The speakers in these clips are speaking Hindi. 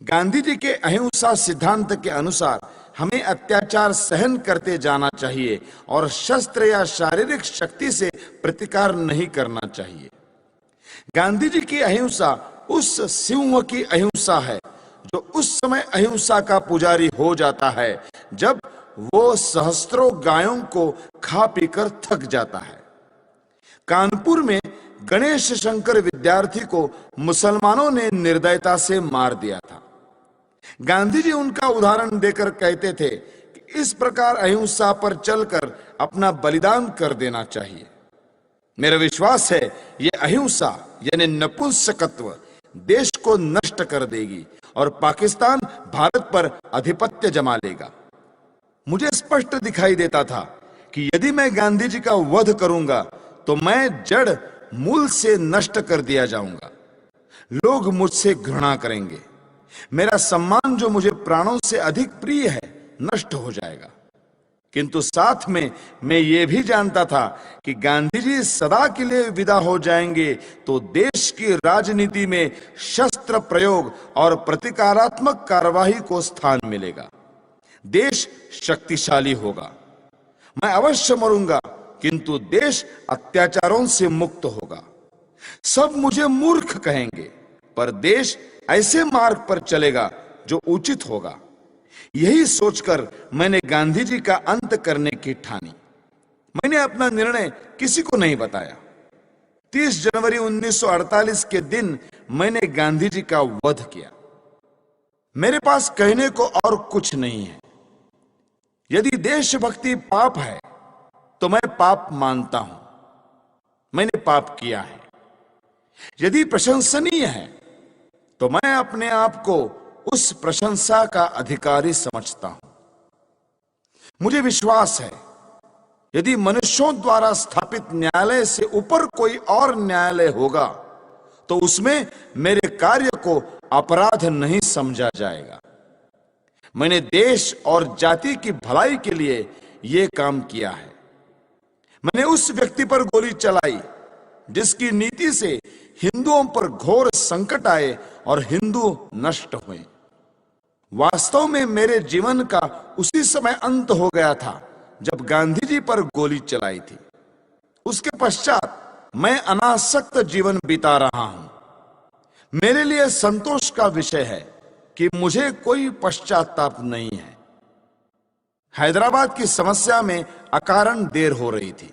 गांधी जी के अहिंसा सिद्धांत के अनुसार हमें अत्याचार सहन करते जाना चाहिए और शस्त्र या शारीरिक शक्ति से प्रतिकार नहीं करना चाहिए। गांधी जी की अहिंसा उस सिंह की अहिंसा है जो उस समय अहिंसा का पुजारी हो जाता है जब वो सहस्त्रों गायों को खा पीकर थक जाता है। कानपुर में गणेश शंकर विद्यार्थी को मुसलमानों ने निर्दयता से मार दिया था। गांधी जी उनका उदाहरण देकर कहते थे कि इस प्रकार अहिंसा पर चलकर अपना बलिदान कर देना चाहिए। मेरा विश्वास है ये अहिंसा यानी नपुंसकत्व देश को नष्ट कर देगी और पाकिस्तान भारत पर आधिपत्य जमा लेगा। मुझे स्पष्ट दिखाई देता था कि यदि मैं गांधी जी का वध करूंगा तो मैं जड़ मूल से नष्ट कर दिया जाऊंगा। लोग मुझसे घृणा करेंगे। मेरा सम्मान जो मुझे प्राणों से अधिक प्रिय है नष्ट हो जाएगा। किंतु साथ में मैं ये भी जानता था कि गांधी जी सदा के लिए विदा हो जाएंगे तो देश की राजनीति में शस्त्र प्रयोग और प्रतिकारात्मक कार्यवाही को स्थान मिलेगा। देश शक्तिशाली होगा। मैं अवश्य मरूंगा किंतु देश अत्याचारों से मुक्त होगा। सब मुझे मूर्ख कहेंगे पर देश ऐसे मार्ग पर चलेगा जो उचित होगा। यही सोचकर मैंने गांधी जी का अंत करने की ठानी। मैंने अपना निर्णय किसी को नहीं बताया। 30 जनवरी 1948 के दिन मैंने गांधी जी का वध किया। मेरे पास कहने को और कुछ नहीं है। यदि देशभक्ति पाप है तो मैं पाप मानता हूं। मैंने पाप किया है। यदि प्रशंसनीय है तो मैं अपने आप को उस प्रशंसा का अधिकारी समझता हूं। मुझे विश्वास है यदि मनुष्यों द्वारा स्थापित न्यायालय से ऊपर कोई और न्यायालय होगा तो उसमें मेरे कार्य को अपराध नहीं समझा जाएगा। मैंने देश और जाति की भलाई के लिए यह काम किया है। मैंने उस व्यक्ति पर गोली चलाई जिसकी नीति से हिंदुओं पर घोर संकट आए और हिंदू नष्ट हुए। वास्तव में मेरे जीवन का उसी समय अंत हो गया था जब गांधी जी पर गोली चलाई थी। उसके पश्चात मैं अनासक्त जीवन बिता रहा हूं। मेरे लिए संतोष का विषय है कि मुझे कोई पश्चाताप नहीं है। हैदराबाद की समस्या में अकारण देर हो रही थी।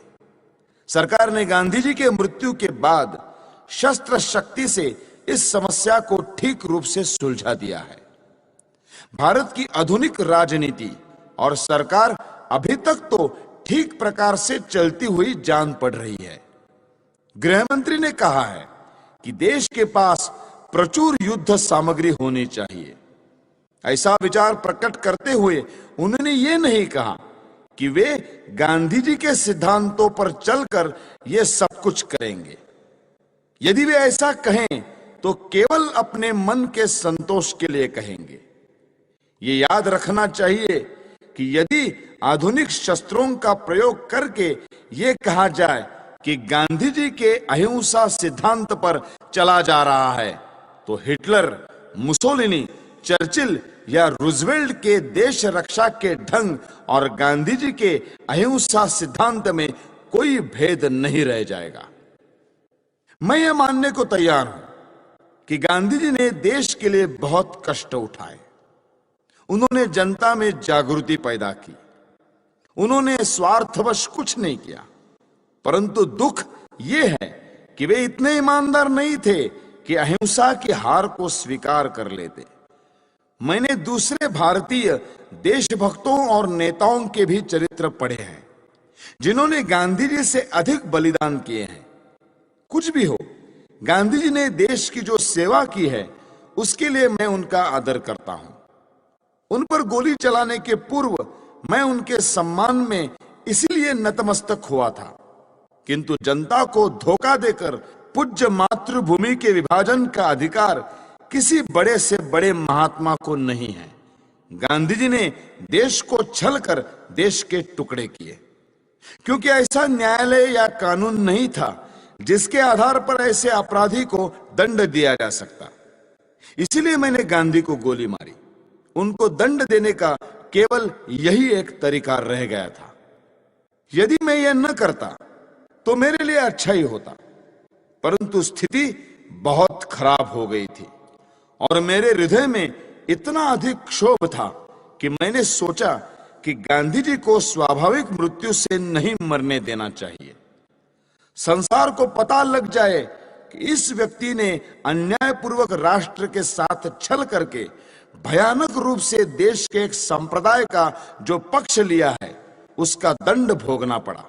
सरकार ने गांधी जी के मृत्यु के बाद शस्त्र शक्ति से इस समस्या को ठीक रूप से सुलझा दिया है। भारत की आधुनिक राजनीति और सरकार अभी तक तो ठीक प्रकार से चलती हुई जान पड़ रही है। गृह मंत्री ने कहा है कि देश के पास प्रचुर युद्ध सामग्री होनी चाहिए। ऐसा विचार प्रकट करते हुए उन्होंने ये नहीं कहा कि वे गांधी जी के सिद्धांतों पर चलकर ये सब कुछ करेंगे। यदि वे ऐसा कहें तो केवल अपने मन के संतोष के लिए कहेंगे। ये याद रखना चाहिए कि यदि आधुनिक शस्त्रों का प्रयोग करके ये कहा जाए कि गांधी जी के अहिंसा सिद्धांत पर चला जा रहा है तो हिटलर, मुसोलिनी, चर्चिल या रूजवेल्ट के देश रक्षा के ढंग और गांधी जी के अहिंसा सिद्धांत में कोई भेद नहीं रह जाएगा। मैं ये मानने को तैयार हूं कि गांधी जी ने देश के लिए बहुत कष्ट उठाए। उन्होंने जनता में जागृति पैदा की। उन्होंने स्वार्थवश कुछ नहीं किया। परंतु दुख यह है कि वे इतने ईमानदार नहीं थे कि अहिंसा की हार को स्वीकार कर लेते। मैंने दूसरे भारतीय देशभक्तों और नेताओं के भी चरित्र पढ़े हैं जिन्होंने गांधी जी से अधिक बलिदान किए हैं। कुछ भी हो, गांधी जी ने देश की जो सेवा की है उसके लिए मैं उनका आदर करता हूं। उन पर गोली चलाने के पूर्व मैं उनके सम्मान में इसलिए नतमस्तक हुआ था, किंतु जनता को धोखा देकर पूज्य मातृभूमि के विभाजन का अधिकार किसी बड़े से बड़े महात्मा को नहीं है। गांधी जी ने देश को छल कर देश के टुकड़े किए, क्योंकि ऐसा न्यायालय या कानून नहीं था जिसके आधार पर ऐसे अपराधी को दंड दिया जा सकता। इसीलिए मैंने गांधी को गोली मारी। उनको दंड देने का केवल यही एक तरीका रह गया था। यदि मैं यह न करता तो मेरे लिए अच्छा ही होता, परंतु स्थिति बहुत खराब हो गई थी और मेरे हृदय में इतना अधिक क्षोभ था कि मैंने सोचा कि गांधी जी को स्वाभाविक मृत्यु से नहीं मरने देना चाहिए। संसार को पता लग जाए कि इस व्यक्ति ने अन्यायपूर्वक राष्ट्र के साथ छल करके भयानक रूप से देश के एक संप्रदाय का जो पक्ष लिया है, उसका दंड भोगना पड़ा।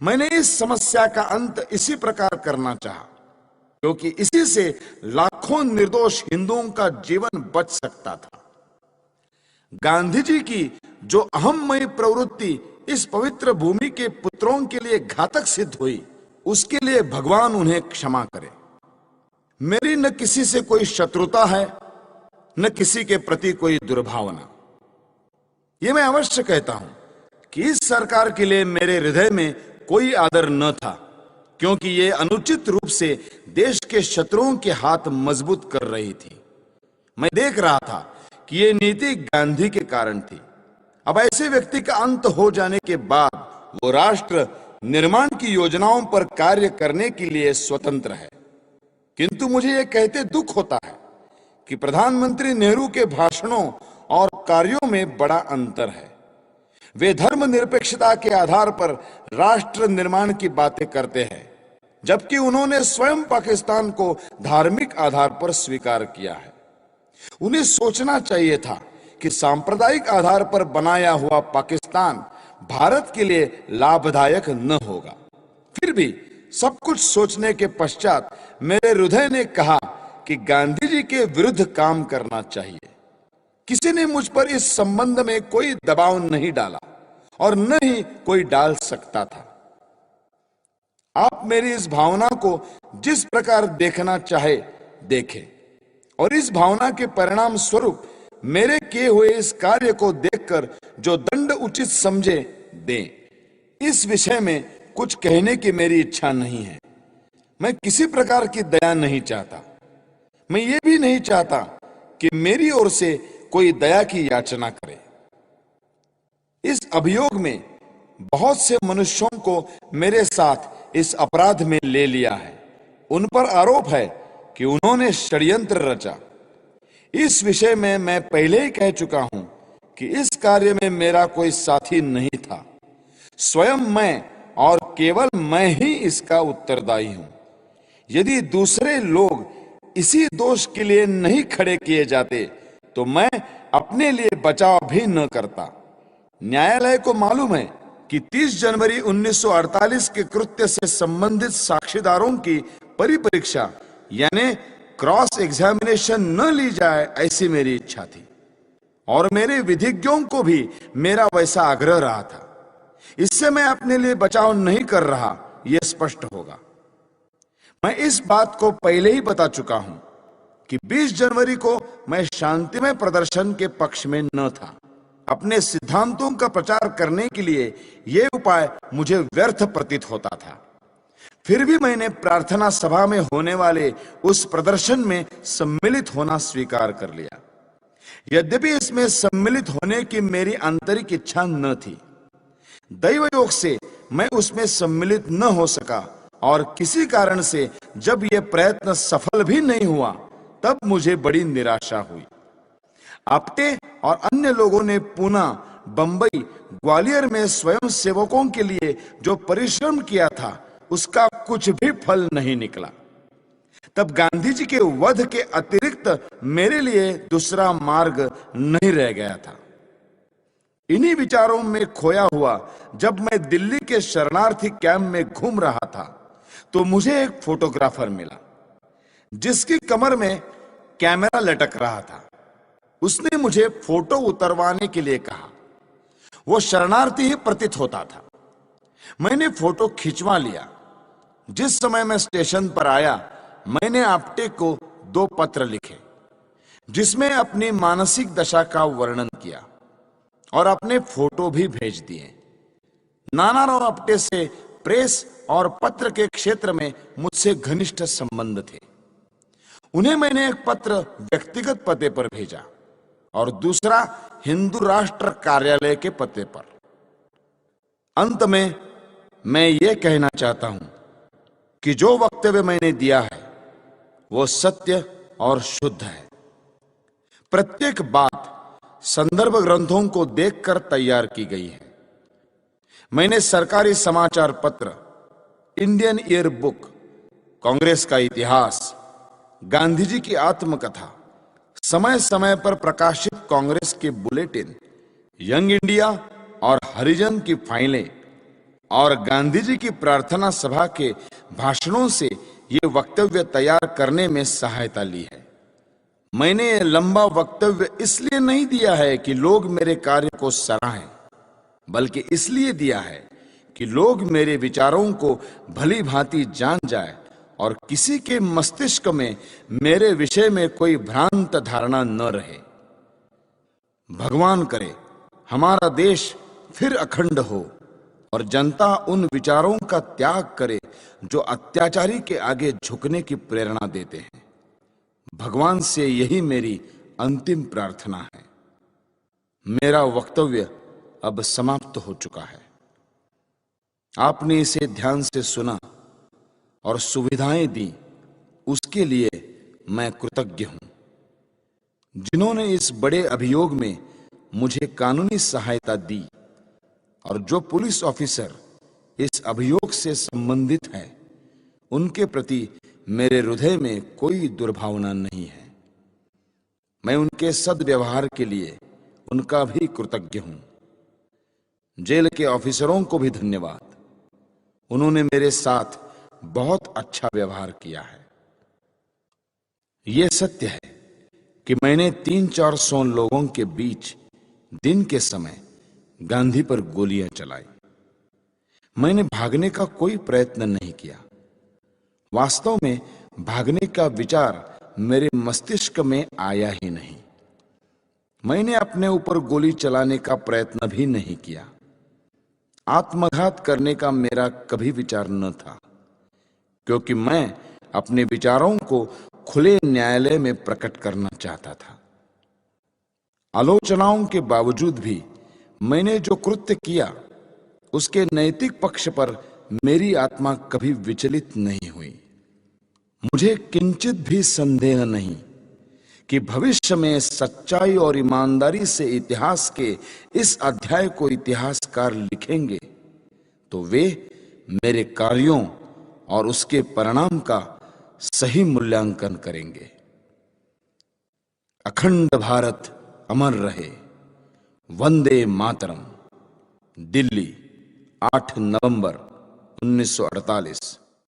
मैंने इस समस्या का अंत इसी प्रकार करना चाहा, क्योंकि इसी से लाखों निर्दोष हिंदुओं का जीवन बच सकता था। गांधी जी की जो अहममयी प्रवृत्ति इस पवित्र भूमि के पुत्रों के लिए घातक सिद्ध हुई, उसके लिए भगवान उन्हें क्षमा करे। मेरी न किसी से कोई शत्रुता है, न किसी के प्रति कोई दुर्भावना। यह मैं अवश्य कहता हूं कि इस सरकार के लिए मेरे हृदय में कोई आदर न था, क्योंकि यह अनुचित रूप से देश के शत्रुओं के हाथ मजबूत कर रही थी। मैं देख रहा था कि यह नीति गांधी के कारण थी। अब ऐसे व्यक्ति का अंत हो जाने के बाद वो राष्ट्र निर्माण की योजनाओं पर कार्य करने के लिए स्वतंत्र है। किंतु मुझे यह कहते दुख होता है कि प्रधानमंत्री नेहरू के भाषणों और कार्यों में बड़ा अंतर है। वे धर्मनिरपेक्षता के आधार पर राष्ट्र निर्माण की बातें करते हैं, जबकि उन्होंने स्वयं पाकिस्तान को धार्मिक आधार पर स्वीकार किया है। उन्हें सोचना चाहिए था कि सांप्रदायिक आधार पर बनाया हुआ पाकिस्तान भारत के लिए लाभदायक न होगा। फिर भी सब कुछ सोचने के पश्चात मेरे हृदय ने कहा कि गांधी जी के विरुद्ध काम करना चाहिए। किसी ने मुझ पर इस संबंध में कोई दबाव नहीं डाला और न ही कोई डाल सकता था। आप मेरी इस भावना को जिस प्रकार देखना चाहे देखें, और इस भावना के परिणाम स्वरूप मेरे किए हुए इस कार्य को देखकर जो दंड उचित समझे दें। इस विषय में कुछ कहने की मेरी इच्छा नहीं है। मैं किसी प्रकार की दया नहीं चाहता। मैं ये भी नहीं चाहता कि मेरी ओर से कोई दया की याचना करे। इस अभियोग में बहुत से मनुष्यों को मेरे साथ इस अपराध में ले लिया है। उन पर आरोप है कि उन्होंने षड्यंत्र रचा। इस विषय में मैं पहले ही कह चुका हूं कि इस कार्य में मेरा कोई साथी नहीं था। स्वयं मैं और केवल मैं ही इसका उत्तरदायी हूं। यदि दूसरे लोग इसी दोष के लिए नहीं खड़े किए जाते तो मैं अपने लिए बचाव भी न करता। न्यायालय को मालूम है कि 30 जनवरी 1948 के कृत्य से संबंधित साक्षीदारों की परिपरीक्षा यानी क्रॉस एग्जामिनेशन न ली जाए, ऐसी मेरी इच्छा थी और मेरे विधिज्ञों को भी मेरा वैसा आग्रह रहा था। इससे मैं अपने लिए बचाव नहीं कर रहा, यह स्पष्ट होगा। मैं इस बात को पहले ही बता चुका हूं कि 20 जनवरी को मैं शांतिमय प्रदर्शन के पक्ष में न था। अपने सिद्धांतों का प्रचार करने के लिए यह उपाय मुझे व्यर्थ प्रतीत होता था। फिर भी मैंने प्रार्थना सभा में होने वाले उस प्रदर्शन में सम्मिलित होना स्वीकार कर लिया। यद्यपि इसमें सम्मिलित होने की मेरी आंतरिक इच्छा न थी। दैवयोग से मैं उसमें सम्मिलित न हो सका और किसी कारण से जब यह प्रयत्न सफल भी नहीं हुआ, तब मुझे बड़ी निराशा हुई। आप्टे और अन्य लोगों ने पूना, बंबई, ग्वालियर में स्वयं सेवकों के लिए जो परिश्रम किया था, उसका कुछ भी फल नहीं निकला। तब गांधी जी के वध के अतिरिक्त मेरे लिए दूसरा मार्ग नहीं रह गया था। इन्हीं विचारों में खोया हुआ जब मैं दिल्ली के शरणार्थी कैंप में घूम रहा था, तो मुझे एक फोटोग्राफर मिला जिसकी कमर में कैमरा लटक रहा था। उसने मुझे फोटो उतरवाने के लिए कहा। वो शरणार्थी ही प्रतीत होता था। मैंने फोटो खिंचवा लिया। जिस समय मैं स्टेशन पर आया, मैंने आप्टे को 2 पत्र लिखे जिसमें अपनी मानसिक दशा का वर्णन किया और अपने फोटो भी भेज दिए। नानाराव आप्टे से प्रेस और पत्र के क्षेत्र में मुझसे घनिष्ठ संबंध थे। उन्हें मैंने एक पत्र व्यक्तिगत पते पर भेजा और दूसरा हिंदू राष्ट्र कार्यालय के पते पर। अंत में मैं ये कहना चाहता हूं कि जो वक्तव्य मैंने दिया है वो सत्य और शुद्ध है। प्रत्येक बात संदर्भ ग्रंथों को देखकर तैयार की गई है। मैंने सरकारी समाचार पत्र, इंडियन ईयर बुक, कांग्रेस का इतिहास, गांधी जी की आत्मकथा, समय समय पर प्रकाशित कांग्रेस के बुलेटिन, यंग इंडिया और हरिजन की फाइलें और गांधी जी की प्रार्थना सभा के भाषणों से ये वक्तव्य तैयार करने में सहायता ली है। मैंने ये लंबा वक्तव्य इसलिए नहीं दिया है कि लोग मेरे कार्य को सराहें, बल्कि इसलिए दिया है कि लोग मेरे विचारों को भली भांति जान जाए और किसी के मस्तिष्क में मेरे विषय में कोई भ्रांत धारणा न रहे। भगवान करे हमारा देश फिर अखंड हो और जनता उन विचारों का त्याग करे जो अत्याचारी के आगे झुकने की प्रेरणा देते हैं। भगवान से यही मेरी अंतिम प्रार्थना है। मेरा वक्तव्य अब समाप्त हो चुका है। आपने इसे ध्यान से सुना और सुविधाएं दी, उसके लिए मैं कृतज्ञ हूं। जिन्होंने इस बड़े अभियोग में मुझे कानूनी सहायता दी और जो पुलिस ऑफिसर इस अभियोग से संबंधित हैं, उनके प्रति मेरे हृदय में कोई दुर्भावना नहीं है। मैं उनके सद्व्यवहार के लिए उनका भी कृतज्ञ हूं। जेल के ऑफिसरों को भी धन्यवाद। उन्होंने मेरे साथ बहुत अच्छा व्यवहार किया है। यह सत्य है कि मैंने 300-400 लोगों के बीच दिन के समय गांधी पर गोलियां चलाई। मैंने भागने का कोई प्रयत्न नहीं किया। वास्तव में भागने का विचार मेरे मस्तिष्क में आया ही नहीं। मैंने अपने ऊपर गोली चलाने का प्रयत्न भी नहीं किया। आत्मघात करने का मेरा कभी विचार न था, क्योंकि मैं अपने विचारों को खुले न्यायालय में प्रकट करना चाहता था। आलोचनाओं के बावजूद भी मैंने जो कृत्य किया, उसके नैतिक पक्ष पर मेरी आत्मा कभी विचलित नहीं हुई। मुझे किंचित भी संदेह नहीं कि भविष्य में सच्चाई और ईमानदारी से इतिहास के इस अध्याय को इतिहासकार लिखेंगे तो वे मेरे कार्यों और उसके परिणाम का सही मूल्यांकन करेंगे। अखंड भारत अमर रहे। वंदे मातरम। दिल्ली, 8 नवंबर 1948।